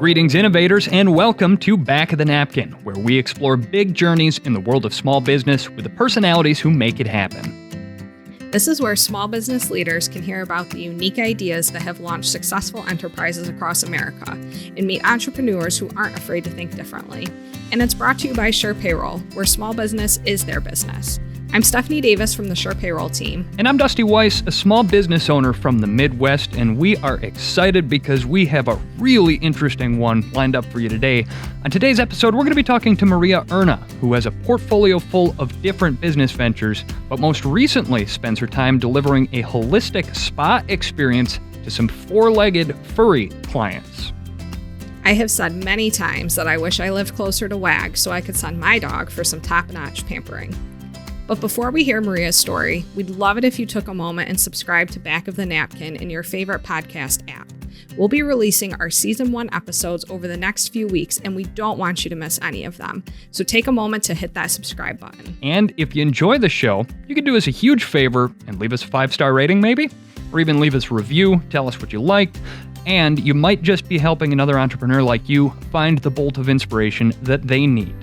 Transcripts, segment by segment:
Greetings, innovators, and welcome to Back of the Napkin, where we explore big journeys in the world of small business with the personalities who make it happen. This is where small business leaders can hear about the unique ideas that have launched successful enterprises across America and meet entrepreneurs who aren't afraid to think differently. And it's brought to you by SurePayroll, where small business is their business. I'm Stephanie Davis from the SurePayroll team. And I'm Dusty Weiss, a small business owner from the Midwest, and we are excited because we have a really interesting one lined up for you today. On today's episode, we're going to be talking to Maria Erna, who has a portfolio full of different business ventures, but most recently spends her time delivering a holistic spa experience to some four-legged furry clients. I have said many times that I wish I lived closer to WAG so I could send my dog for some top-notch pampering. But before we hear Maria's story, we'd love it if you took a moment and subscribed to Back of the Napkin in your favorite podcast app. We'll be releasing our Season 1 episodes over the next few weeks, and we don't want you to miss any of them. So take a moment to hit that subscribe button. And if you enjoy the show, you can do us a huge favor and leave us a 5-star rating maybe, or even leave us a review, tell us what you liked, and you might just be helping another entrepreneur like you find the bolt of inspiration that they need.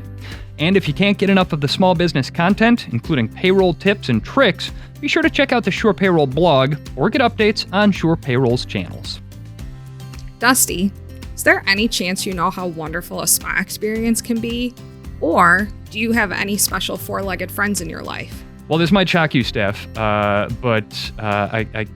And if you can't get enough of the small business content, including payroll tips and tricks, be sure to check out the SurePayroll blog or get updates on SurePayroll's channels. Dusty, is there any chance you know how wonderful a spa experience can be? Or do you have any special four-legged friends in your life? Well, this might shock you, Steph, but I'm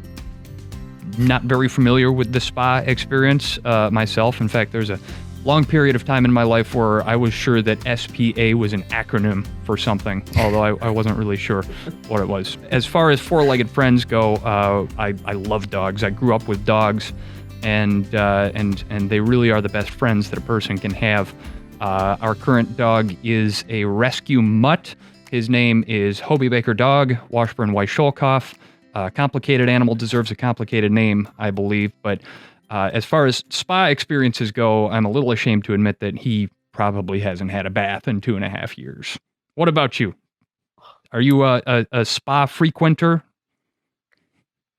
not very familiar with the spa experience myself. In fact, there's a long period of time in my life where I was sure that SPA was an acronym for something, although I wasn't really sure what it was. As far as four-legged friends go, I love dogs. I grew up with dogs, and they really are the best friends that a person can have. Our current dog is a rescue mutt. His name is Hobie Baker Dog, Washburn Weisholkoff. Complicated animal deserves a complicated name, I believe, but as far as spa experiences go, I'm a little ashamed to admit that he probably hasn't had a bath in 2.5 years. What about you? Are you a spa frequenter?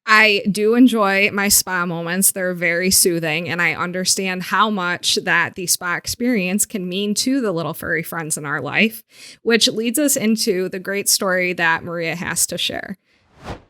I do enjoy my spa moments. They're very soothing, and I understand how much that the spa experience can mean to the little furry friends in our life, which leads us into the great story that Maria has to share.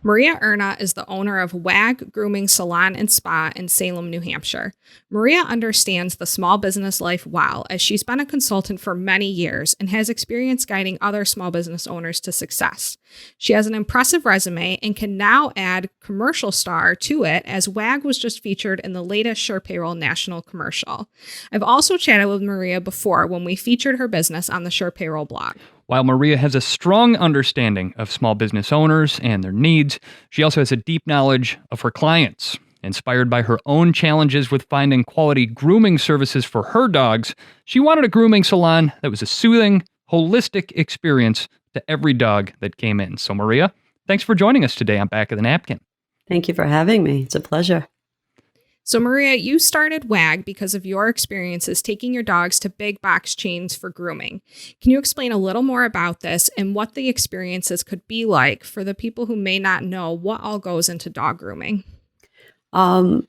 Maria Erna is the owner of WAG Grooming, Salon, and Spa in Salem, New Hampshire. Maria understands the small business life well, as she's been a consultant for many years and has experience guiding other small business owners to success. She has an impressive resume and can now add commercial star to it, as WAG was just featured in the latest SurePayroll national commercial. I've also chatted with Maria before when we featured her business on the SurePayroll blog. While Maria has a strong understanding of small business owners and their needs, she also has a deep knowledge of her clients. Inspired by her own challenges with finding quality grooming services for her dogs, she wanted a grooming salon that was a soothing, holistic experience to every dog that came in. So Maria, thanks for joining us today on Back of the Napkin. Thank you for having me. It's a pleasure. So Maria, you started WAG because of your experiences taking your dogs to big box chains for grooming. Can you explain a little more about this and what the experiences could be like for the people who may not know what all goes into dog grooming?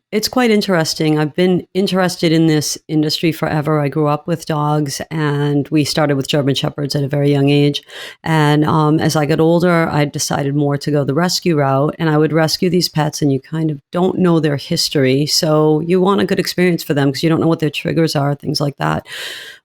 It's quite interesting. I've been interested in this industry forever. I grew up with dogs, and we started with German Shepherds at a very young age. And as I got older, I decided more to go the rescue route, and I would rescue these pets, and you kind of don't know their history. So you want a good experience for them because you don't know what their triggers are, things like that.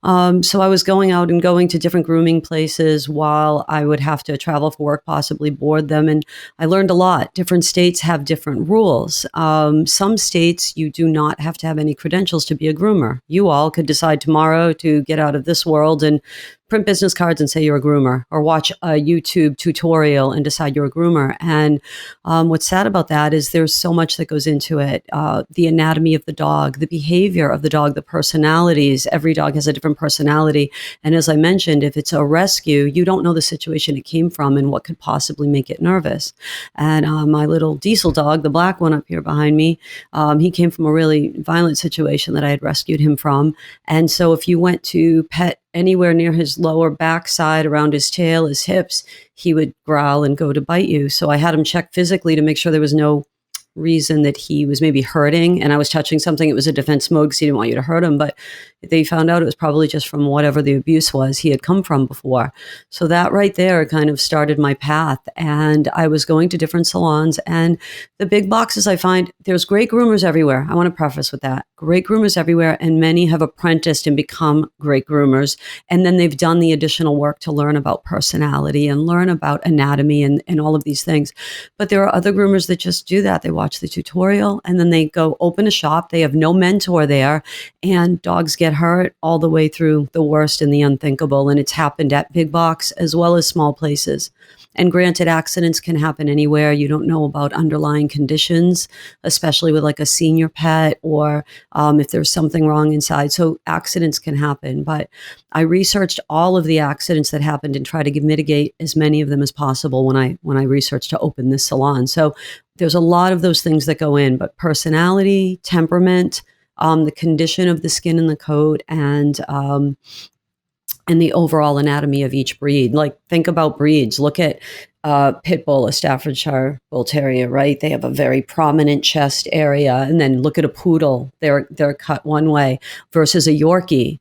So I was going out and going to different grooming places while I would have to travel for work, possibly board them. And I learned a lot. Different states have different rules. Some states, you do not have to have any credentials to be a groomer. You all could decide tomorrow to get out of this world and print business cards and say you're a groomer, or watch a YouTube tutorial and decide you're a groomer. And what's sad about that is there's so much that goes into it. The anatomy of the dog, the behavior of the dog, the personalities. Every dog has a different personality. And as I mentioned, if it's a rescue, you don't know the situation it came from and what could possibly make it nervous. And my little diesel dog, the black one up here behind me, he came from a really violent situation that I had rescued him from. And so if you went to pet anywhere near his lower backside, around his tail, his hips, he would growl and go to bite you. So I had him checked physically to make sure there was no reason that he was maybe hurting and I was touching something. It was a defense mode because he didn't want you to hurt him. But they found out it was probably just from whatever the abuse was he had come from before. So that right there kind of started my path. And I was going to different salons, and the big boxes, I find there's great groomers everywhere. I want to preface with that. Great groomers everywhere. And many have apprenticed and become great groomers. And then they've done the additional work to learn about personality and learn about anatomy and all of these things. But there are other groomers that just do that. They watch the tutorial and then they go open a shop. They have no mentor there, and dogs get hurt all the way through the worst and the unthinkable. And it's happened at big box as well as small places. And granted, accidents can happen anywhere. You don't know about underlying conditions, especially with like a senior pet or if there's something wrong inside. So accidents can happen. But I researched all of the accidents that happened and tried to mitigate as many of them as possible when I researched to open this salon. So there's a lot of those things that go in, but personality, temperament, the condition of the skin and the coat, and the overall anatomy of each breed. Like, think about breeds. Look at Pit Bull, a Staffordshire Bull Terrier, right? They have a very prominent chest area. And then look at a Poodle. They're cut one way versus a Yorkie.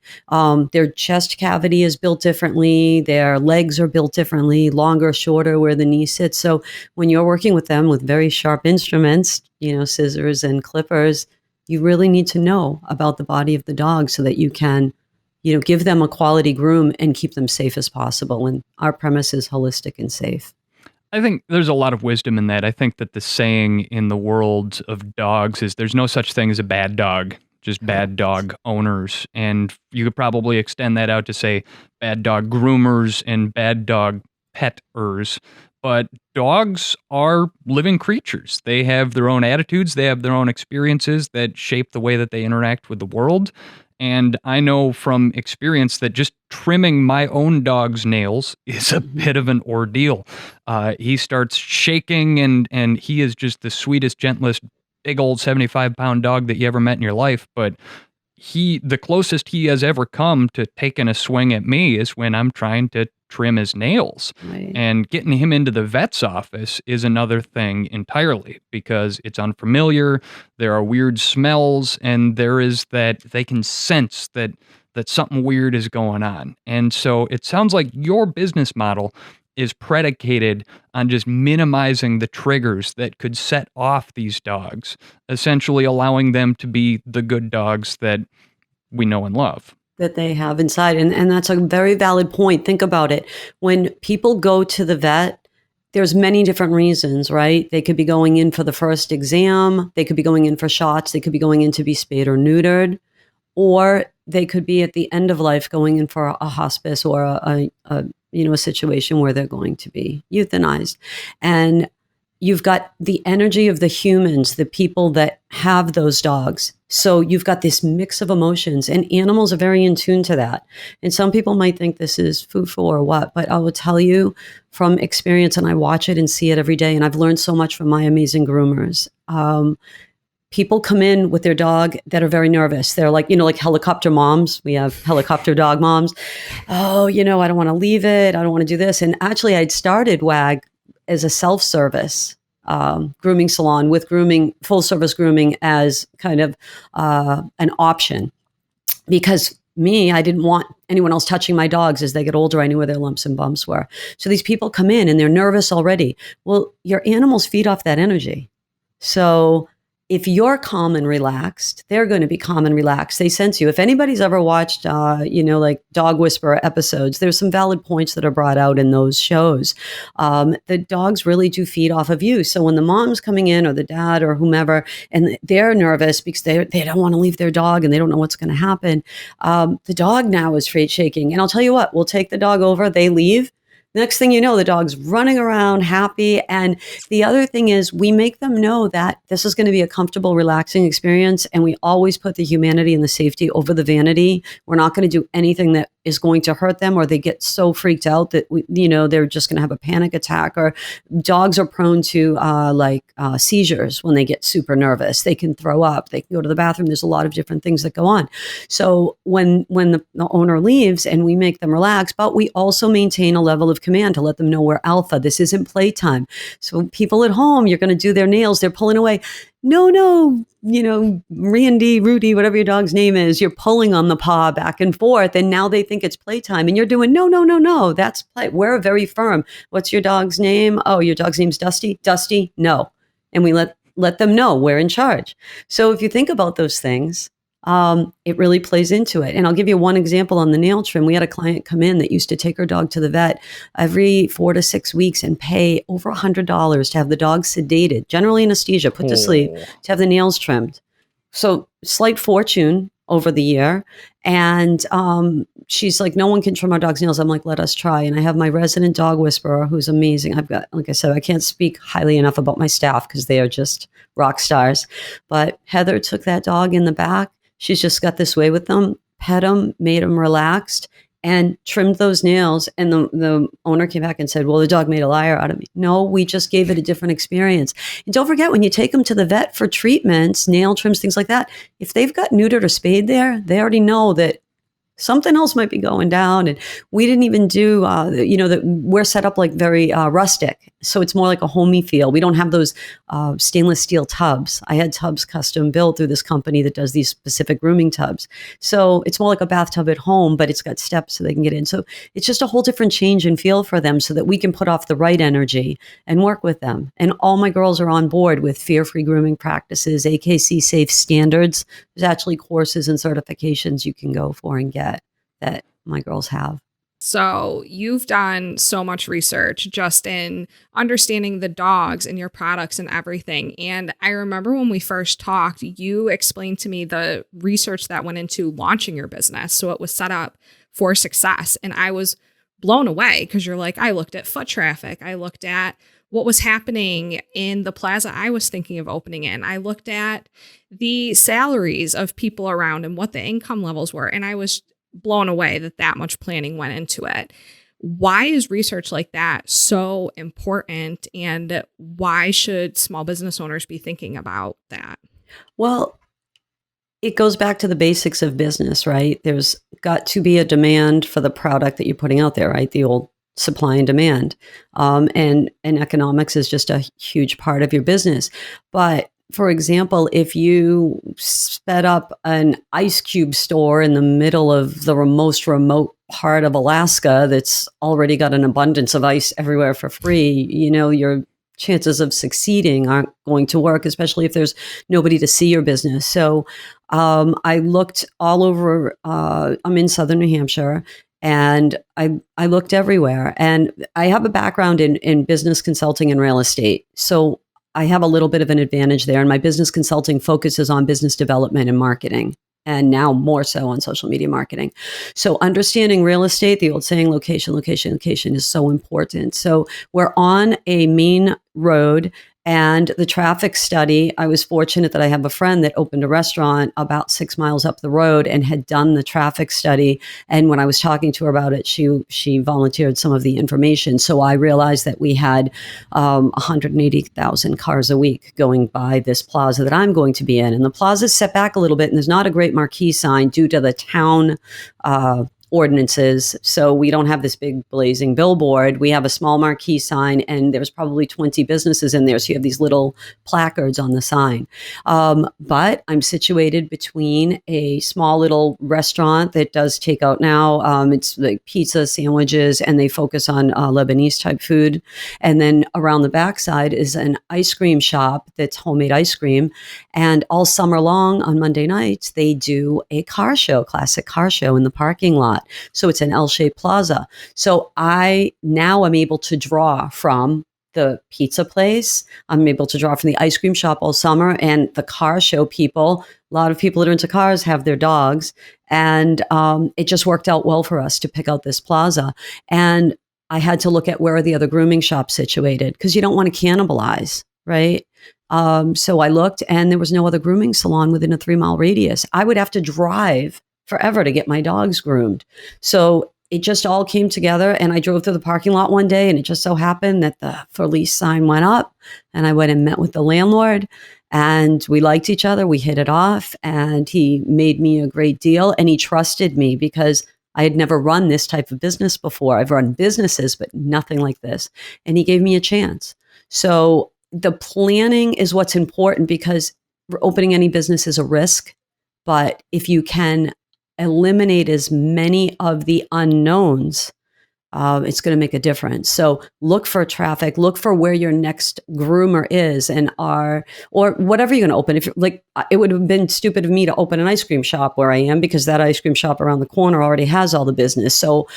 Their chest cavity is built differently. Their legs are built differently, longer, shorter, where the knee sits. So when you're working with them with very sharp instruments, scissors and clippers, you really need to know about the body of the dog so that you can give them a quality groom and keep them safe as possible. And our premise is holistic and safe. I think there's a lot of wisdom in that. I think that the saying in the world of dogs is there's no such thing as a bad dog, just bad dog owners. And you could probably extend that out to say bad dog groomers and bad dog petters. But dogs are living creatures. They have their own attitudes. They have their own experiences that shape the way that they interact with the world. And I know from experience that just trimming my own dog's nails is a bit of an ordeal. He starts shaking, and he is just the sweetest, gentlest, big old 75-pound dog that you ever met in your life. But the closest he has ever come to taking a swing at me is when I'm trying to trim his nails. Right. And getting him into the vet's office is another thing entirely, because it's unfamiliar, there are weird smells, and there is that they can sense that something weird is going on. And so it sounds like your business model is predicated on just minimizing the triggers that could set off these dogs, essentially allowing them to be the good dogs that we know and love. That they have inside. And that's a very valid point. Think about it. When people go to the vet, there's many different reasons, right? They could be going in for the first exam. They could be going in for shots. They could be going in to be spayed or neutered. Or they could be at the end of life going in for a hospice or a situation where they're going to be euthanized. And you've got the energy of the humans, the people that have those dogs. So you've got this mix of emotions, and animals are very in tune to that. And some people might think this is foo-foo or what, but I will tell you from experience, and I watch it and see it every day, and I've learned so much from my amazing groomers. People come in with their dog that are very nervous. They're like, like helicopter moms. We have helicopter dog moms. Oh, I don't want to leave it. I don't want to do this. And actually, I'd started WAG as a self-service grooming salon with grooming, full service grooming as kind of an option, because I didn't want anyone else touching my dogs. As they get older, I knew where their lumps and bumps were. So these people come in and they're nervous already. Well, your animals feed off that energy. So if you're calm and relaxed, they're going to be calm and relaxed. They sense you. If anybody's ever watched, like Dog Whisperer episodes, there's some valid points that are brought out in those shows. The dogs really do feed off of you. So when the mom's coming in, or the dad or whomever, and they're nervous because they don't want to leave their dog and they don't know what's going to happen, the dog now is shaking. And I'll tell you what, we'll take the dog over, they leave. Next thing you know, the dog's running around happy. And the other thing is, we make them know that this is going to be a comfortable, relaxing experience. And we always put the humanity and the safety over the vanity. We're not going to do anything that is going to hurt them, or they get so freaked out that they're just going to have a panic attack. Or dogs are prone to seizures when they get super nervous. They can throw up, they can go to the bathroom. There's a lot of different things that go on. So when the owner leaves and we make them relax, but we also maintain a level of command to let them know we're alpha. This isn't playtime. So people at home, you're going to do their nails, they're pulling away. No, Randy, Rudy, whatever your dog's name is, you're pulling on the paw back and forth, and now they think it's playtime, and you're doing no, that's play. We're very firm. What's your dog's name? Oh, your dog's name's Dusty. Dusty, no, and we let them know we're in charge. So if you think about those things, it really plays into it. And I'll give you one example on the nail trim. We had a client come in that used to take her dog to the vet every 4 to 6 weeks and pay over $100 to have the dog sedated, general anesthesia, put to sleep, to have the nails trimmed. So slight fortune over the year. And she's like, no one can trim our dog's nails. I'm like, let us try. And I have my resident dog whisperer, who's amazing. I've got, like I said, I can't speak highly enough about my staff because they are just rock stars. But Heather took that dog in the back. She's just got this way with them, pet them, made them relaxed, and trimmed those nails. And the owner came back and said, well, the dog made a liar out of me. No, we just gave it a different experience. And don't forget, when you take them to the vet for treatments, nail trims, things like that, if they've got neutered or spayed there, they already know that something else might be going down. And we didn't even do, we're set up like very rustic. So it's more like a homey feel. We don't have those stainless steel tubs. I had tubs custom built through this company that does these specific grooming tubs. So it's more like a bathtub at home, but it's got steps so they can get in. So it's just a whole different change in feel for them so that we can put off the right energy and work with them. And all my girls are on board with fear-free grooming practices, AKC safe standards. There's actually courses and certifications you can go for and get that my girls have. So you've done so much research just in understanding the dogs and your products and everything. And I remember when we first talked, you explained to me the research that went into launching your business. So it was set up for success. And I was blown away because you're like, I looked at foot traffic. I looked at what was happening in the plaza I was thinking of opening in. I looked at the salaries of people around and what the income levels were. And I was blown away that much planning went into it. Why is research like that so important? And why should small business owners be thinking about that? Well, it goes back to the basics of business, right? There's got to be a demand for the product that you're putting out there, right? The old supply and demand. And economics is just a huge part of your business. But for example, if you sped up an ice cube store in the middle of the most remote part of Alaska that's already got an abundance of ice everywhere for free, your chances of succeeding aren't going to work, especially if there's nobody to see your business. So I looked all over. I'm in Southern New Hampshire. And I looked everywhere. And I have a background in business consulting and real estate. So I have a little bit of an advantage there. And my business consulting focuses on business development and marketing, and now more so on social media marketing. So understanding real estate, the old saying, location is so important. So we're on a main road. And the traffic study, I was fortunate that I have a friend that opened a restaurant about 6 miles up the road and had done the traffic study. And when I was talking to her about it, she volunteered some of the information. So I realized that we had 180,000 cars a week going by this plaza that I'm going to be in. And the plaza's set back a little bit, and there's not a great marquee sign due to the town ordinances. So we don't have this big blazing billboard. We have a small marquee sign, and there's probably 20 businesses in there. So you have these little placards on the sign. But I'm situated between a small little restaurant that does takeout now. It's like pizza, sandwiches, and they focus on Lebanese type food. And then around the backside is an ice cream shop that's homemade ice cream. And all summer long on Monday nights, they do a car show, classic car show in the parking lot. So it's an L-shaped plaza. So I now am able to draw from the pizza place. I'm able to draw from the ice cream shop all summer, and the car show people. A lot of people that are into cars have their dogs. And it just worked out well for us to pick out this plaza. And I had to look at where are the other grooming shops situated, because you don't want to cannibalize, right? So I looked, and there was no other grooming salon within a 3-mile radius. I would have to drive forever to get my dogs groomed. So it just all came together, and I drove through the parking lot one day, and it just so happened that the for lease sign went up, and I went and met with the landlord, and we liked each other. We hit it off, and he made me a great deal, and he trusted me because I had never run this type of business before. I've run businesses, but nothing like this. And he gave me a chance. So the planning is what's important, because opening any business is a risk. But if you can eliminate as many of the unknowns, it's going to make a difference. So look for traffic, look for where your next groomer is, or whatever you're going to open. If like, it would have been stupid of me to open an ice cream shop where I am, because that ice cream shop around the corner already has all the business. So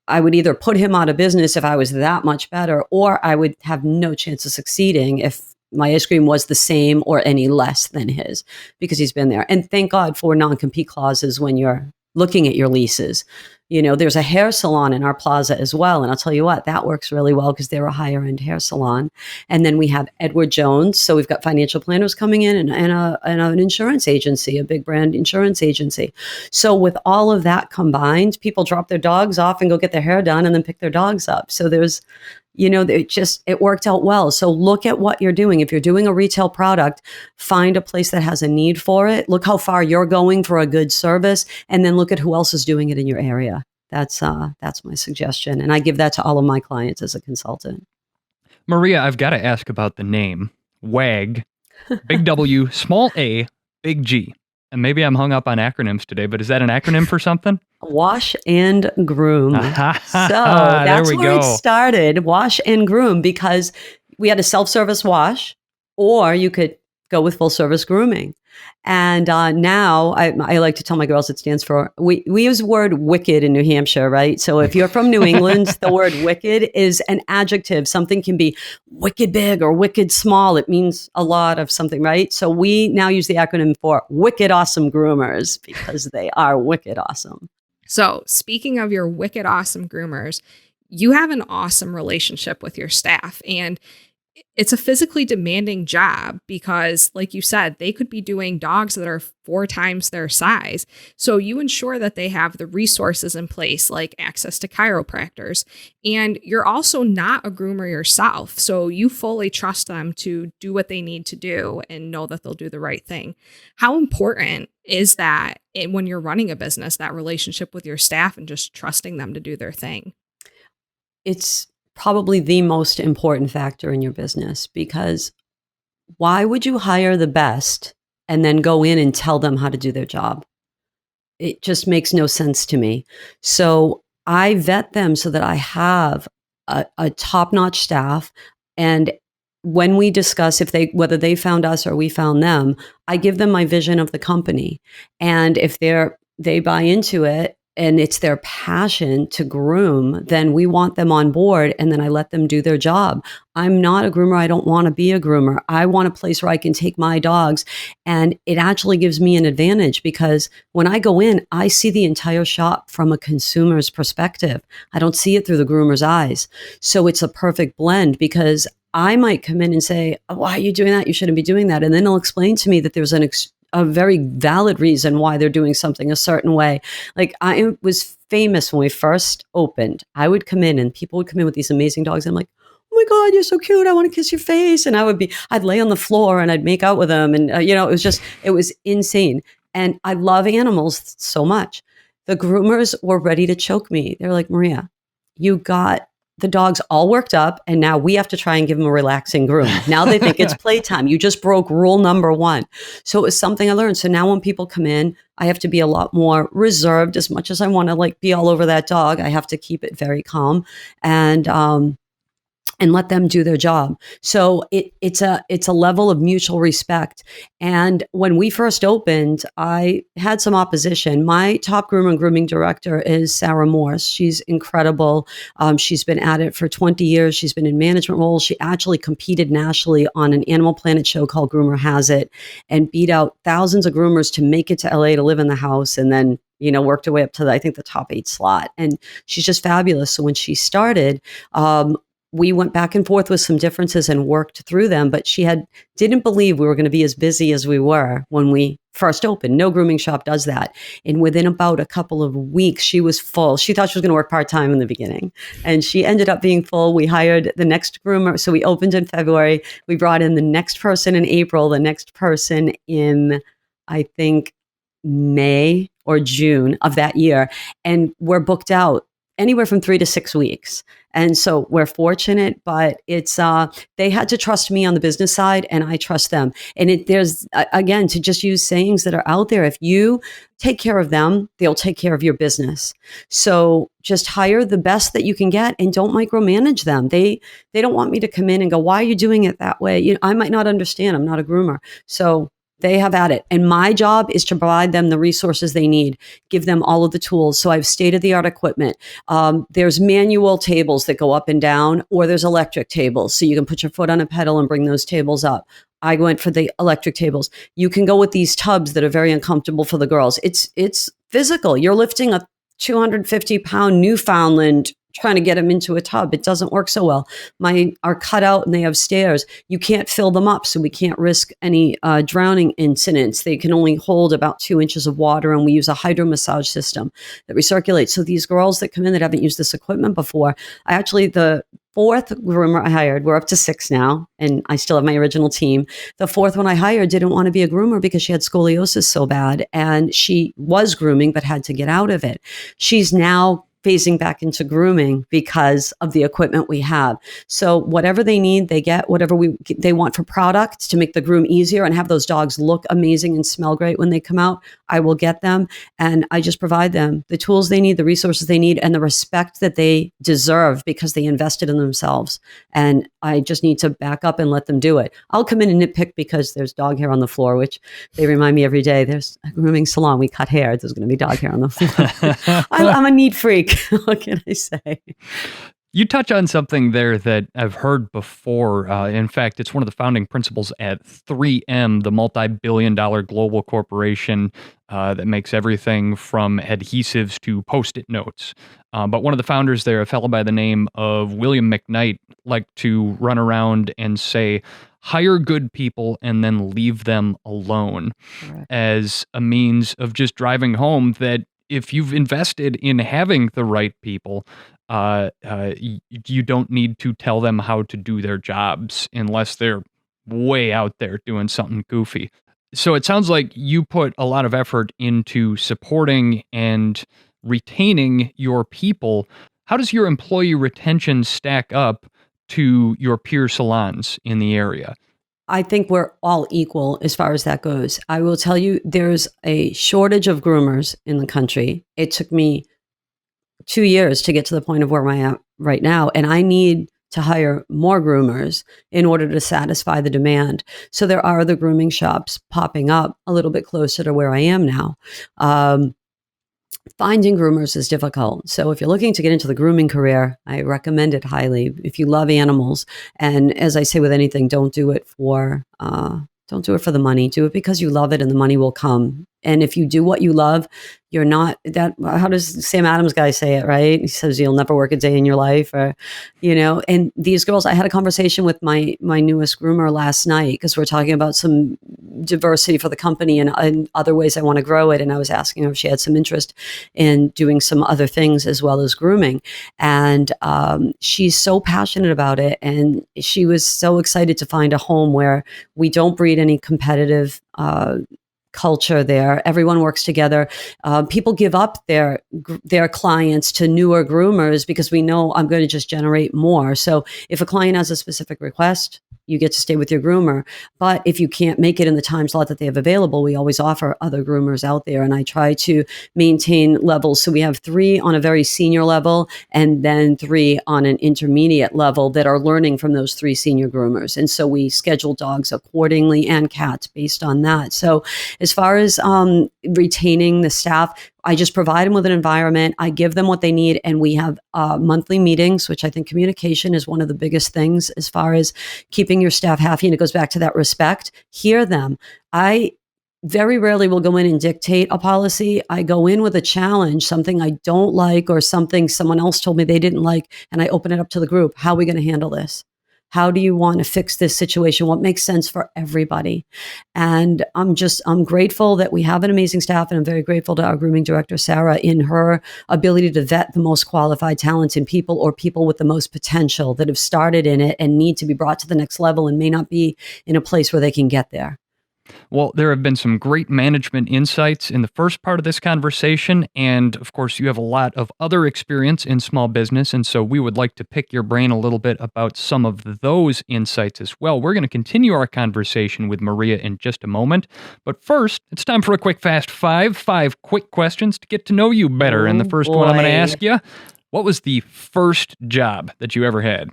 I would either put him out of business if I was that much better, or I would have no chance of succeeding if my ice cream was the same or any less than his, because he's been there. And thank God for non-compete clauses when you're looking at your leases. You know, there's a hair salon in our plaza as well. And I'll tell you what, that works really well because they're a higher end hair salon. And then we have Edward Jones. So we've got financial planners coming in, and an insurance agency, a big brand insurance agency. So with all of that combined, people drop their dogs off and go get their hair done and then pick their dogs up. So there's, you know, it worked out well. So look at what you're doing. If you're doing a retail product, find a place that has a need for it. Look how far you're going for a good service, and then look at who else is doing it in your area. That's my suggestion. And I give that to all of my clients as a consultant. Maria, I've got to ask about the name WAG, big W, small a, big G. And maybe I'm hung up on acronyms today, but is that an acronym for something? Wash and groom. So that's where it started, wash and groom, because we had a self-service wash, or you could go with full service grooming. And now I like to tell my girls it stands for, we use the word wicked in New Hampshire, right? So if you're from New England, the word wicked is an adjective. Something can be wicked big or wicked small. It means a lot of something, right? So we now use the acronym for Wicked Awesome Groomers, because they are wicked awesome. So speaking of your wicked awesome groomers, you have an awesome relationship with your staff, and it's a physically demanding job because, like you said, they could be doing dogs that are 4 times their size. So you ensure that they have the resources in place, like access to chiropractors. And you're also not a groomer yourself. So you fully trust them to do what they need to do and know that they'll do the right thing. How important is that when you're running a business, that relationship with your staff and just trusting them to do their thing? It's probably the most important factor in your business, because why would you hire the best and then go in and tell them how to do their job? It just makes no sense to me. So I vet them so that I have a top-notch staff. And when we discuss whether they found us or we found them, I give them my vision of the company. And if they buy into it, and it's their passion to groom, then we want them on board, and then I let them do their job. I'm not a groomer. I don't want to be a groomer. I want a place where I can take my dogs, and it actually gives me an advantage, because when I go in, I see the entire shop from a consumer's perspective. I don't see it through the groomer's eyes. So it's a perfect blend, because I might come in and say, oh, why are you doing that? You shouldn't be doing that. And then they'll explain to me that there's a very valid reason why they're doing something a certain way. Like, I was famous when we first opened. I would come in and people would come in with these amazing dogs. And I'm like, oh my God, you're so cute. I want to kiss your face. And I'd lay on the floor and I'd make out with them. And, it was insane. And I love animals so much. The groomers were ready to choke me. They're like, Maria, you got the dogs all worked up, and now we have to try and give them a relaxing groom. Now they think it's playtime. You just broke rule number 1. So it was something I learned. So now when people come in, I have to be a lot more reserved. As much as I want to be all over that dog, I have to keep it very calm and let them do their job. So it's a level of mutual respect. And when we first opened, I had some opposition. My top groomer and grooming director is Sarah Morse. She's incredible. She's been at it for 20 years. She's been in management roles. She actually competed nationally on an Animal Planet show called Groomer Has It, and beat out thousands of groomers to make it to LA to live in the house, and then worked her way up to the top 8 slot. And she's just fabulous. So when she started, we went back and forth with some differences and worked through them, but she didn't believe we were going to be as busy as we were when we first opened. No grooming shop does that. And within about a couple of weeks, she was full. She thought she was going to work part-time in the beginning, and she ended up being full. We hired the next groomer. So we opened in February. We brought in the next person in April, the next person in, I think, May or June of that year. And we're booked out anywhere from 3 to 6 weeks. And so we're fortunate, but it's they had to trust me on the business side, and I trust them. And there's again, to just use sayings that are out there. If you take care of them, they'll take care of your business. So just hire the best that you can get, and don't micromanage them. They don't want me to come in and go, "Why are you doing it that way?" I might not understand. I'm not a groomer, so they have at it. And my job is to provide them the resources they need, give them all of the tools. So I have state-of-the-art equipment. There's manual tables that go up and down, or there's electric tables. So you can put your foot on a pedal and bring those tables up. I went for the electric tables. You can go with these tubs that are very uncomfortable for the girls. It's physical. You're lifting a 250-pound Newfoundland trying to get them into a tub. It doesn't work so well. Mine are cut out and they have stairs. You can't fill them up, so we can't risk any drowning incidents. They can only hold about 2 inches of water, and we use a hydro massage system that recirculates. So these girls that come in that haven't used this equipment before, the fourth groomer I hired, we're up to 6 now, and I still have my original team. The fourth one I hired didn't want to be a groomer because she had scoliosis so bad, and she was grooming but had to get out of it. She's now phasing back into grooming because of the equipment we have. So whatever they need, they get. Whatever they want for products to make the groom easier and have those dogs look amazing and smell great when they come out, I will get them. And I just provide them the tools they need, the resources they need, and the respect that they deserve because they invested in themselves. And I just need to back up and let them do it. I'll come in and nitpick because there's dog hair on the floor, which they remind me every day. There's a grooming salon. We cut hair. There's going to be dog hair on the floor. I'm a neat freak. What can I say? You touch on something there that I've heard before. In fact, it's one of the founding principles at 3M, the multi-billion-dollar global corporation that makes everything from adhesives to Post-it notes. But one of the founders there, a fellow by the name of William McKnight, liked to run around and say, hire good people and then leave them alone, as a means of just driving home that if you've invested in having the right people, you don't need to tell them how to do their jobs unless they're way out there doing something goofy. So it sounds like you put a lot of effort into supporting and retaining your people. How does your employee retention stack up to your peer salons in the area? I think we're all equal as far as that goes. I will tell you, there's a shortage of groomers in the country. It took me 2 years to get to the point of where I am right now, and I need to hire more groomers in order to satisfy the demand. So there are other grooming shops popping up a little bit closer to where I am now. Finding groomers is difficult. So if you're looking to get into the grooming career, I recommend it highly. If you love animals, and as I say with anything, don't do it for the money. Do it because you love it, and the money will come. And if you do what you love, you're not that. How does Sam Adams guy say it? Right? He says you'll never work a day in your life, or And these girls, I had a conversation with my newest groomer last night because we're talking about some diversity for the company and other ways I want to grow it. And I was asking her if she had some interest in doing some other things as well as grooming. And she's so passionate about it, and she was so excited to find a home where we don't breed any competitive culture there. Everyone works together. People give up their clients to newer groomers because we know I'm going to just generate more. So if a client has a specific request, you get to stay with your groomer. But if you can't make it in the time slot that they have available, we always offer other groomers out there. And I try to maintain levels. So we have 3 on a very senior level and then 3 on an intermediate level that are learning from those 3 senior groomers. And so we schedule dogs accordingly and cats based on that. So as far as retaining the staff, I just provide them with an environment. I give them what they need. And we have monthly meetings, which I think communication is one of the biggest things as far as keeping your staff happy. And it goes back to that respect. Hear them. I very rarely will go in and dictate a policy. I go in with a challenge, something I don't like or something someone else told me they didn't like, and I open it up to the group. How are we going to handle this? How do you want to fix this situation? What makes sense for everybody? And I'm grateful that we have an amazing staff, and I'm very grateful to our grooming director, Sarah, in her ability to vet the most qualified talents in people, or people with the most potential that have started in it and need to be brought to the next level and may not be in a place where they can get there. Well, there have been some great management insights in the first part of this conversation. And of course, you have a lot of other experience in small business. And so we would like to pick your brain a little bit about some of those insights as well. We're going to continue our conversation with Maria in just a moment. But first, it's time for a quick fast five. 5 quick questions to get to know you better. And the first one I'm going to ask you, what was the first job that you ever had?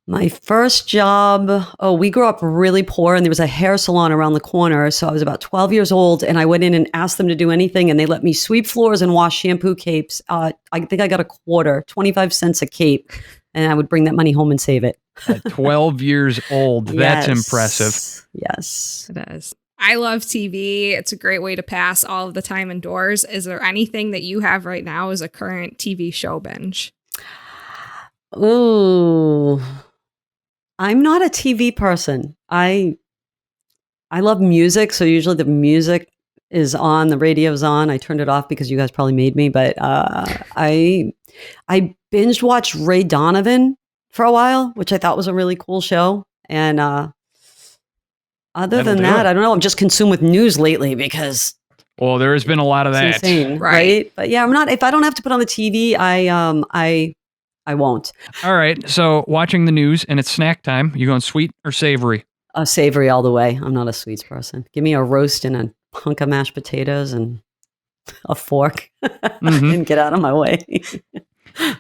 My first job, we grew up really poor, and there was a hair salon around the corner. So I was about 12 years old, and I went in and asked them to do anything, and they let me sweep floors and wash shampoo capes. I think I got a quarter, 25 cents a cape, and I would bring that money home and save it. At 12 years old, that's Yes. impressive. Yes. It is. I love TV. It's a great way to pass all of the time indoors. Is there anything that you have right now as a current TV show binge? Ooh. I'm not a TV person. I love music, so usually the music is on, the radio's on. I turned it off because you guys probably made me, but I binge watched Ray Donovan for a while, which I thought was a really cool show. And other That'll than do that, it. I don't know. I'm just consumed with news lately because Well, there has been a lot of it's that. insane, Right. right? But yeah, I'm not. If I don't have to put on the TV, I won't. All right. So watching the news and it's snack time, you going sweet or savory? Savory all the way. I'm not a sweets person. Give me a roast and a hunk of mashed potatoes and a fork Mhm. and get out of my way.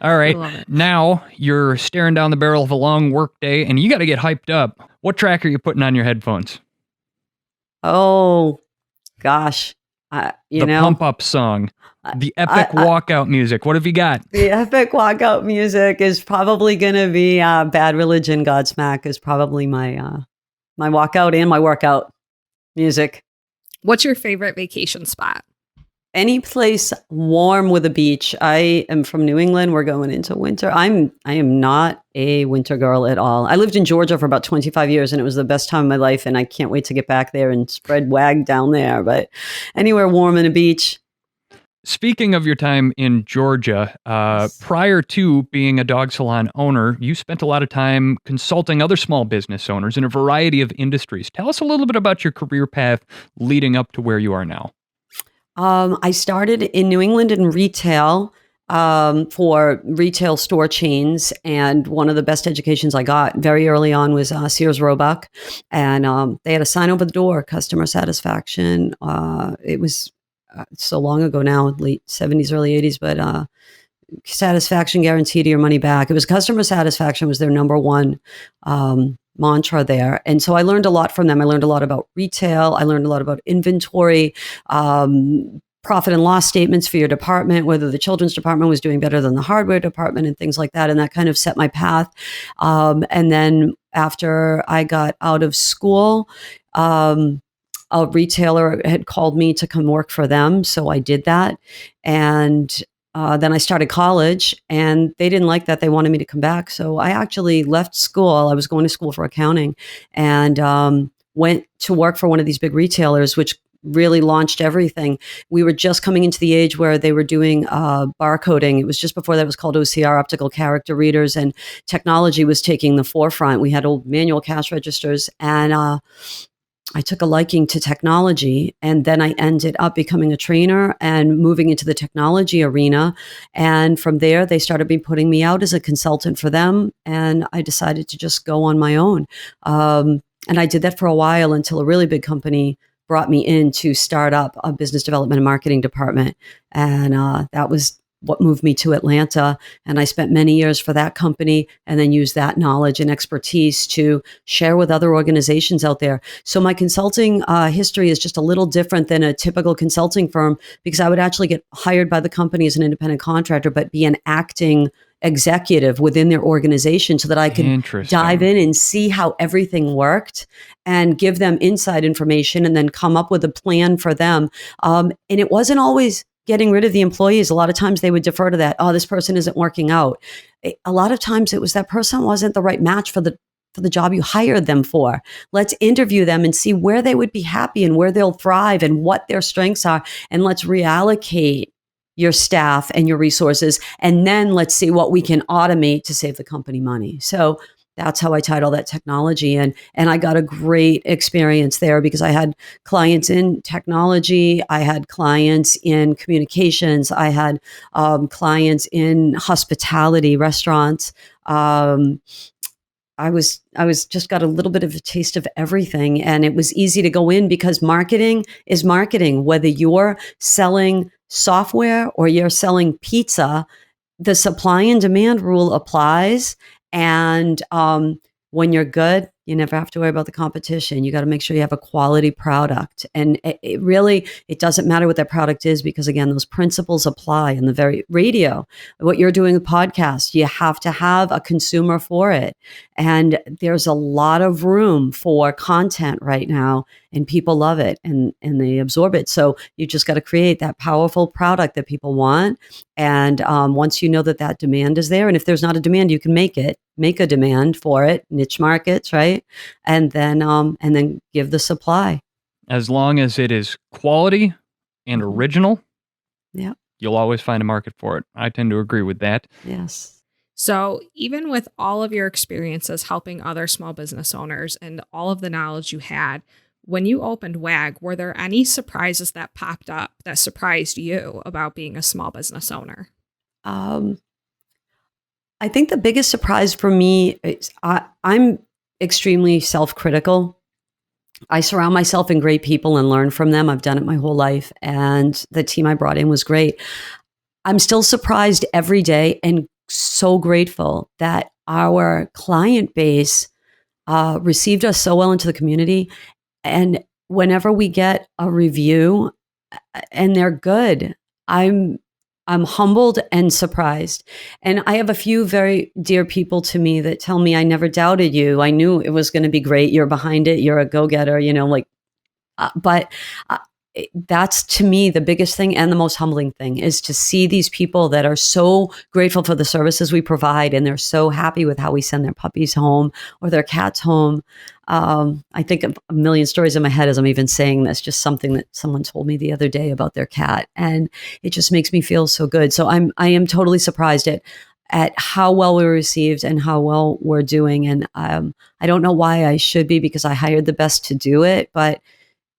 All right. I love it. Now you're staring down the barrel of a long work day and you got to get hyped up. What track are you putting on your headphones? Oh, gosh. The pump up song, the epic walkout music. What have you got? The epic walkout music is probably going to be Bad Religion, Godsmack is probably my my walkout and my workout music. What's your favorite vacation spot? Any place warm with a beach. I am from New England. We're going into winter. I am not a winter girl at all. I lived in Georgia for about 25 years, and it was the best time of my life. And I can't wait to get back there and spread wag down there. But anywhere warm and a beach. Speaking of your time in Georgia, prior to being a dog salon owner, you spent a lot of time consulting other small business owners in a variety of industries. Tell us a little bit about your career path leading up to where you are now. I started in New England in retail for retail store chains. And one of the best educations I got very early on was Sears Roebuck. And they had a sign over the door, customer satisfaction. It was so long ago now, late 70s, early 80s, but satisfaction guaranteed, your money back. It was customer satisfaction was their number one mantra there. And so I learned a lot from them. I learned a lot about retail. I learned a lot about inventory, profit and loss statements for your department, whether the children's department was doing better than the hardware department and things like that. And that kind of set my path. And then after I got out of school, a retailer had called me to come work for them. So I did that. And then I started college and they didn't like that. They wanted me to come back. So I actually left school. I was going to school for accounting and went to work for one of these big retailers, which really launched everything. We were just coming into the age where they were doing barcoding. It was just before that was called OCR, optical character readers, and technology was taking the forefront. We had old manual cash registers and I took a liking to technology, and then I ended up becoming a trainer and moving into the technology arena. And from there, they started putting me out as a consultant for them, and I decided to just go on my own. And I did that for a while until a really big company brought me in to start up a business development and marketing department. And that was what moved me to Atlanta. And I spent many years for that company and then used that knowledge and expertise to share with other organizations out there. So my consulting history is just a little different than a typical consulting firm because I would actually get hired by the company as an independent contractor, but be an acting executive within their organization so that I could Interesting. dive in and see how everything worked and give them inside information and then come up with a plan for them. And it wasn't always getting rid of the employees. A lot of times they would defer to that. Oh, this person isn't working out. A lot of times it was that person wasn't the right match for the job you hired them for. Let's interview them and see where they would be happy and where they'll thrive and what their strengths are. And let's reallocate your staff and your resources. And then let's see what we can automate to save the company money. So that's how I tied all that technology in. And I got a great experience there because I had clients in technology. I had clients in communications. I had clients in hospitality, restaurants. I was just got a little bit of a taste of everything, and it was easy to go in because marketing is marketing. Whether you're selling software or you're selling pizza, the supply and demand rule applies. And when you're good, you never have to worry about the competition. You got to make sure you have a quality product. And it doesn't matter what that product is because, again, those principles apply in the very radio. What you're doing with podcasts, you have to have a consumer for it. And there's a lot of room for content right now, and people love it and they absorb it. So you just got to create that powerful product that people want. And once you know that demand is there, and if there's not a demand, you can make a demand for it, niche markets, right? And then give the supply. As long as it is quality and original, yeah, you'll always find a market for it. I tend to agree with that. Yes. So even with all of your experiences helping other small business owners and all of the knowledge you had, when you opened WAG, were there any surprises that popped up that surprised you about being a small business owner? I think the biggest surprise for me is I'm extremely self-critical. I surround myself in great people and learn from them. I've done it my whole life, and the team I brought in was great. I'm still surprised every day and so grateful that our client base received us so well into the community. And whenever we get a review and they're good, I'm humbled and surprised. And I have a few very dear people to me that tell me, I never doubted you. I knew it was going to be great. You're behind it. You're a go-getter, but that's to me the biggest thing and the most humbling thing is to see these people that are so grateful for the services we provide, and they're so happy with how we send their puppies home or their cats home. I think of a million stories in my head as I'm even saying this, just something that someone told me the other day about their cat, and it just makes me feel so good. So I am totally surprised at how well we were received and how well we're doing. And I don't know why I should be, because I hired the best to do it, but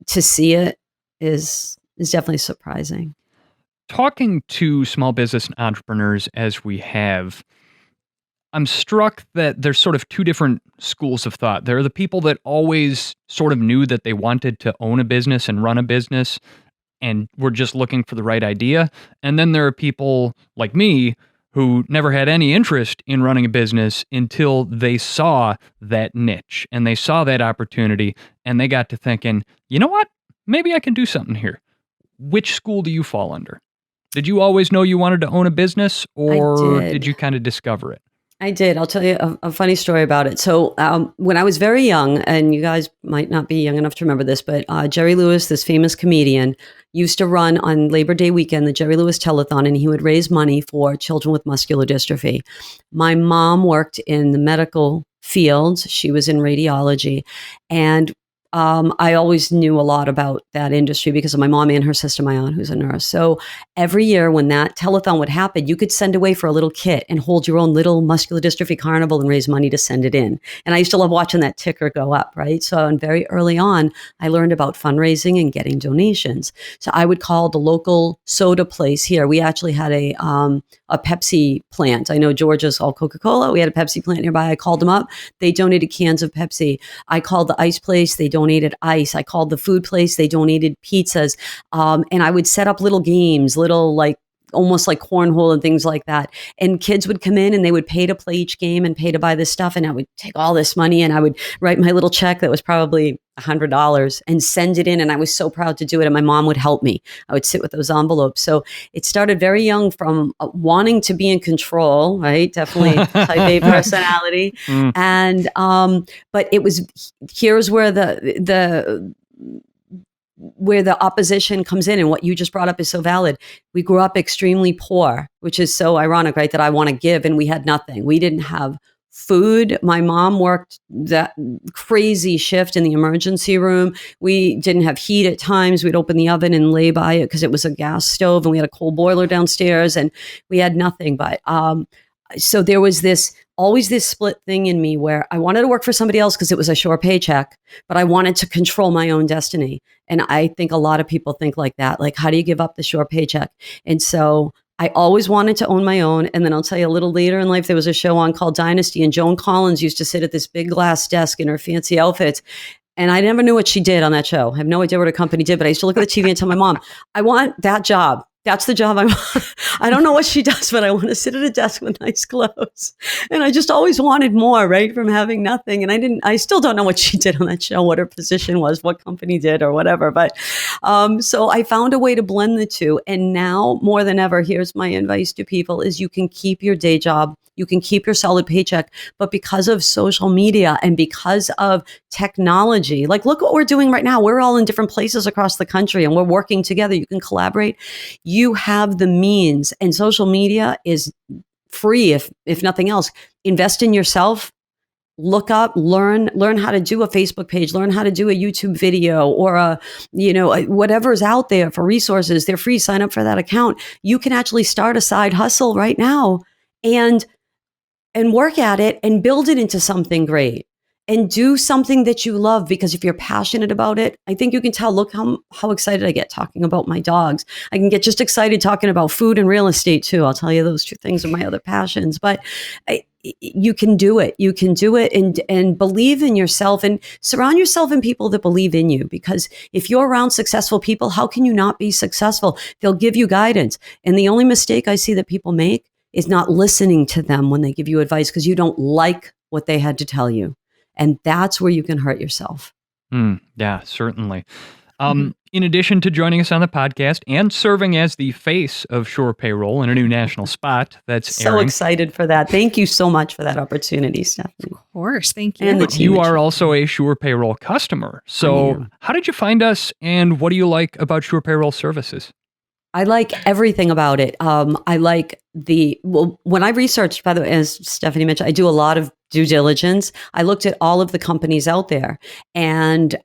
to see it is definitely surprising. Talking to small business entrepreneurs as we have, I'm struck that there's sort of two different schools of thought. There are the people that always sort of knew that they wanted to own a business and run a business and were just looking for the right idea. And then there are people like me who never had any interest in running a business until they saw that niche and they saw that opportunity and they got to thinking, you know what? Maybe I can do something here. Which school do you fall under? Did you always know you wanted to own a business, or did you kind of discover it? I did. I'll tell you a funny story about it. So when I was very young, and you guys might not be young enough to remember this, but Jerry Lewis, this famous comedian, used to run on Labor Day weekend, the Jerry Lewis Telethon, and he would raise money for children with muscular dystrophy. My mom worked in the medical field. She was in radiology, and I always knew a lot about that industry because of my mom and her sister, my aunt, who's a nurse. So every year when that telethon would happen, you could send away for a little kit and hold your own little muscular dystrophy carnival and raise money to send it in. And I used to love watching that ticker go up, right? So, and very early on, I learned about fundraising and getting donations. So I would call the local soda place here. We actually had a Pepsi plant. I know Georgia's all Coca-Cola. We had a Pepsi plant nearby. I called them up. They donated cans of Pepsi. I called the ice place. They donated ice. I called the food place. They donated pizzas. And I would set up little games, little almost like cornhole and things like that. And kids would come in and they would pay to play each game and pay to buy this stuff. And I would take all this money and I would write my little check that was probably $100 and send it in. And I was so proud to do it. And my mom would help me. I would sit with those envelopes. So it started very young from wanting to be in control, right? Definitely type A personality. And, but it was, here's where where the opposition comes in, and what you just brought up is so valid. We grew up extremely poor, which is so ironic, right? That I want to give and we had nothing. We didn't have food. My mom worked that crazy shift in the emergency room. We didn't have heat at times. We'd open the oven and lay by it because it was a gas stove and we had a coal boiler downstairs and we had nothing. But so there was always this split thing in me where I wanted to work for somebody else because it was a sure paycheck, but I wanted to control my own destiny. And I think a lot of people think like that. Like, how do you give up the sure paycheck? And so I always wanted to own my own. And then I'll tell you, a little later in life, there was a show on called Dynasty, and Joan Collins used to sit at this big glass desk in her fancy outfits. And I never knew what she did on that show. I have no idea what her company did, but I used to look at the TV and tell my mom, I want that job. That's the job I don't know what she does, but I want to sit at a desk with nice clothes. And I just always wanted more, right? From having nothing. And I still don't know what she did on that show, what her position was, what company did or whatever. But so I found a way to blend the two. And now more than ever, here's my advice to people is you can keep your day job. You can keep your solid paycheck, but because of social media and because of technology, like look what we're doing right now. We're all in different places across the country and we're working together. You can collaborate. You have the means, and social media is free if nothing else. Invest in yourself. Look up, learn how to do a Facebook page, learn how to do a YouTube video or whatever's out there for resources. They're free. Sign up for that account. You can actually start a side hustle right now and work at it and build it into something great and do something that you love, because if you're passionate about it, I think you can tell, look how excited I get talking about my dogs. I can get just excited talking about food and real estate too. I'll tell you, those two things are my other passions, but you can do it. You can do it and believe in yourself and surround yourself in people that believe in you, because if you're around successful people, how can you not be successful? They'll give you guidance. And the only mistake I see that people make is not listening to them when they give you advice because you don't like what they had to tell you. And that's where you can hurt yourself. Yeah, certainly. In addition to joining us on the podcast and serving as the face of SurePayroll in a new national spot that's so airing. Excited for that. Thank you so much for that opportunity, Stephanie. Of course. Thank you. And the team you are also a SurePayroll customer. So how did you find us and what do you like about SurePayroll services? I like everything about it. I like when I researched, by the way, as Stephanie mentioned, I do a lot of due diligence. I looked at all of the companies out there, and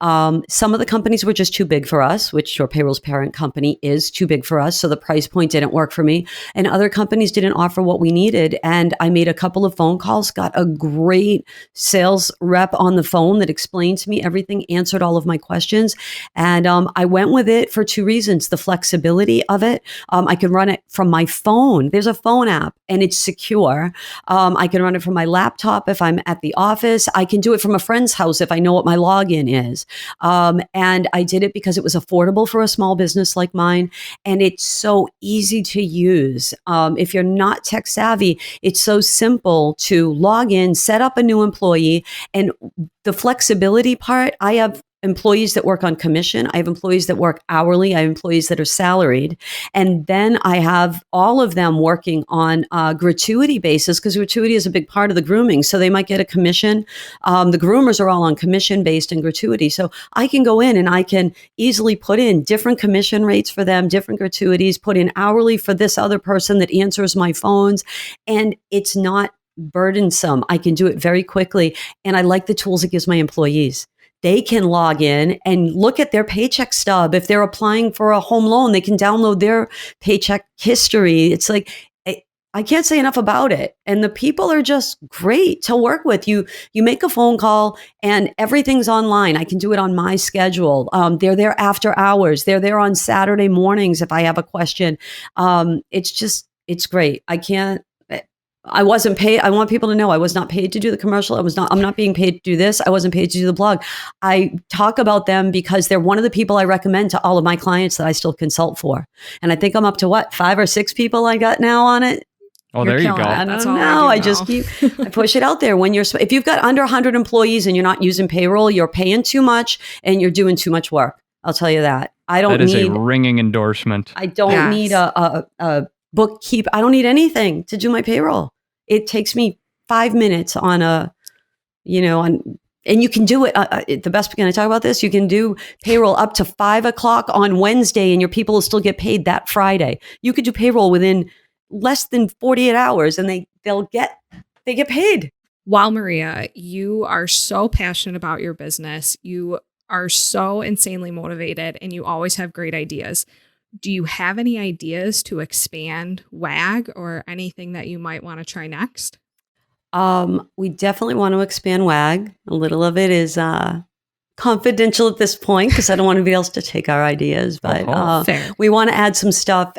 some of the companies were just too big for us, which SurePayroll's parent company is too big for us. So the price point didn't work for me, and other companies didn't offer what we needed. And I made a couple of phone calls, got a great sales rep on the phone that explained to me everything, answered all of my questions. And I went with it for two reasons. The flexibility of it. I can run it from my phone. There's a phone app and it's secure. I can run it from my laptop if I'm at the office. I can do it from a friend's house if I know what my login is. And I did it because it was affordable for a small business like mine. And it's so easy to use. If you're not tech savvy, it's so simple to log in, set up a new employee, and the flexibility part, I have employees that work on commission. I have employees that work hourly. I have employees that are salaried. And then I have all of them working on a gratuity basis, because gratuity is a big part of the grooming. So they might get a commission. The groomers are all on commission based and gratuity. So I can go in and I can easily put in different commission rates for them, different gratuities, put in hourly for this other person that answers my phones. And it's not burdensome. I can do it very quickly. And I like the tools it gives my employees. They can log in and look at their paycheck stub. If they're applying for a home loan, they can download their paycheck history. It's like, I can't say enough about it. And the people are just great to work with. You make a phone call and everything's online. I can do it on my schedule. They're there after hours. They're there on Saturday mornings if I have a question. It's great. I wasn't paid. I want people to know I was not paid to do the commercial. I'm not being paid to do this. I wasn't paid to do the blog. I talk about them because they're one of the people I recommend to all of my clients that I still consult for. And I think I'm up to 5 or 6 people I got now on it. Oh, there you go. I That's don't all know. I I do just now. I push it out there. If you've got under 100 employees and you're not using payroll, you're paying too much and you're doing too much work. I'll tell you that. That is a ringing endorsement. I don't need a bookkeeper. I don't need anything to do my payroll. It takes me 5 minutes on and you can do it. The best, can I talk about this? You can do payroll up to 5 o'clock on Wednesday and your people will still get paid that Friday. You could do payroll within less than 48 hours and they get paid. Wow, Maria, you are so passionate about your business. You are so insanely motivated and you always have great ideas. Do you have any ideas to expand WAG or anything that you might want to try next? We definitely want to expand WAG. A little of it is confidential at this point because I don't want anybody else to take our ideas, but Fair. we want to add some stuff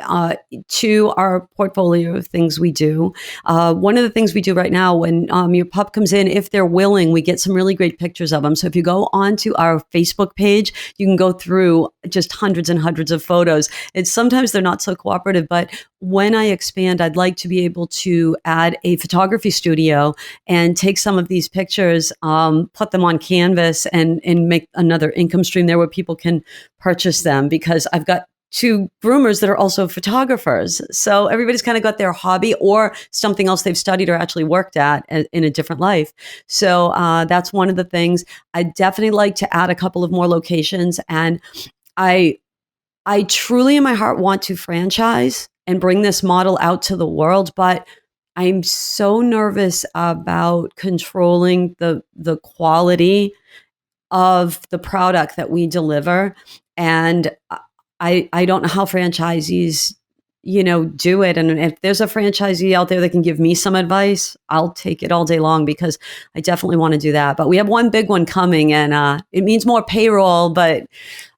to our portfolio of things we do. One of the things we do right now when your pup comes in, if they're willing, we get some really great pictures of them. So if you go onto our Facebook page, you can go through just hundreds and hundreds of photos. Sometimes they're not so cooperative, but when I expand, I'd like to be able to add a photography studio and take some of these pictures, put them on canvas and make another income stream there where people can purchase them, because I've got 2 groomers that are also photographers. So everybody's kind of got their hobby or something else they've studied or actually worked at in a different life. So that's one of the things. I definitely like to add a couple of more locations. And I truly in my heart want to franchise and bring this model out to the world, but I'm so nervous about controlling the quality of the product that we deliver. And I don't know how franchisees, do it. And if there's a franchisee out there that can give me some advice, I'll take it all day long because I definitely want to do that. But we have one big one coming and it means more payroll, but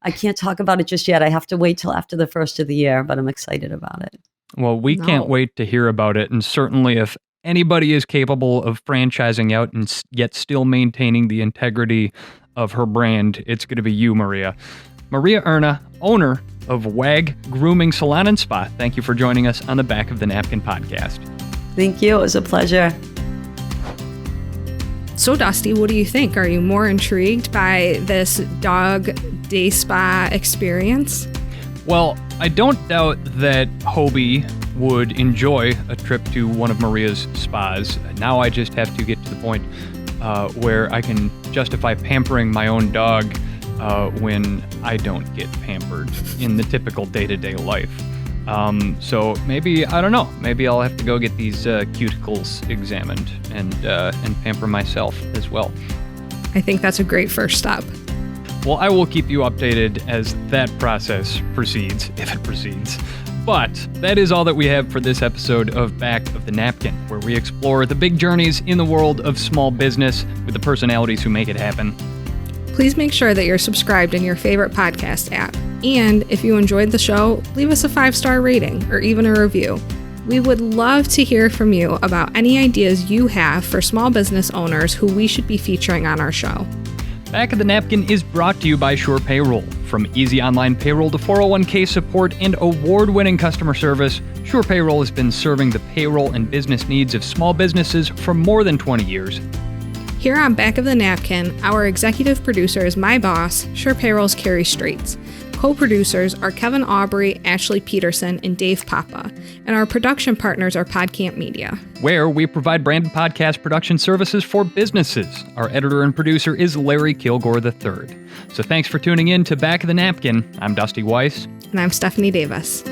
I can't talk about it just yet. I have to wait till after the first of the year, but I'm excited about it. Well, we can't wait to hear about it. And certainly if anybody is capable of franchising out and yet still maintaining the integrity of her brand, it's going to be you, Maria. Maria Erna, owner of WAG Grooming Salon and Spa. Thank you for joining us on the Back of the Napkin podcast. Thank you. It was a pleasure. So, Dusty, what do you think? Are you more intrigued by this dog day spa experience? Well, I don't doubt that Hobie would enjoy a trip to one of Maria's spas. Now I just have to get to the point where I can justify pampering my own dog when I don't get pampered in the typical day-to-day life. So maybe, I don't know, maybe I'll have to go get these cuticles examined and pamper myself as well. I think that's a great first step. Well, I will keep you updated as that process proceeds, if it proceeds. But that is all that we have for this episode of Back of the Napkin, where we explore the big journeys in the world of small business with the personalities who make it happen. Please make sure that you're subscribed in your favorite podcast app. And if you enjoyed the show, leave us a 5-star rating or even a review. We would love to hear from you about any ideas you have for small business owners who we should be featuring on our show. Back of the Napkin is brought to you by SurePayroll. From easy online payroll to 401k support and award-winning customer service, SurePayroll has been serving the payroll and business needs of small businesses for more than 20 years. Here on Back of the Napkin, our executive producer is my boss, SurePayroll's Carrie Straits. Co-producers are Kevin Aubrey, Ashley Peterson, and Dave Papa, and our production partners are PodCamp Media, where we provide branded podcast production services for businesses. Our editor and producer is Larry Kilgore III. So thanks for tuning in to Back of the Napkin. I'm Dusty Weiss. And I'm Stephanie Davis.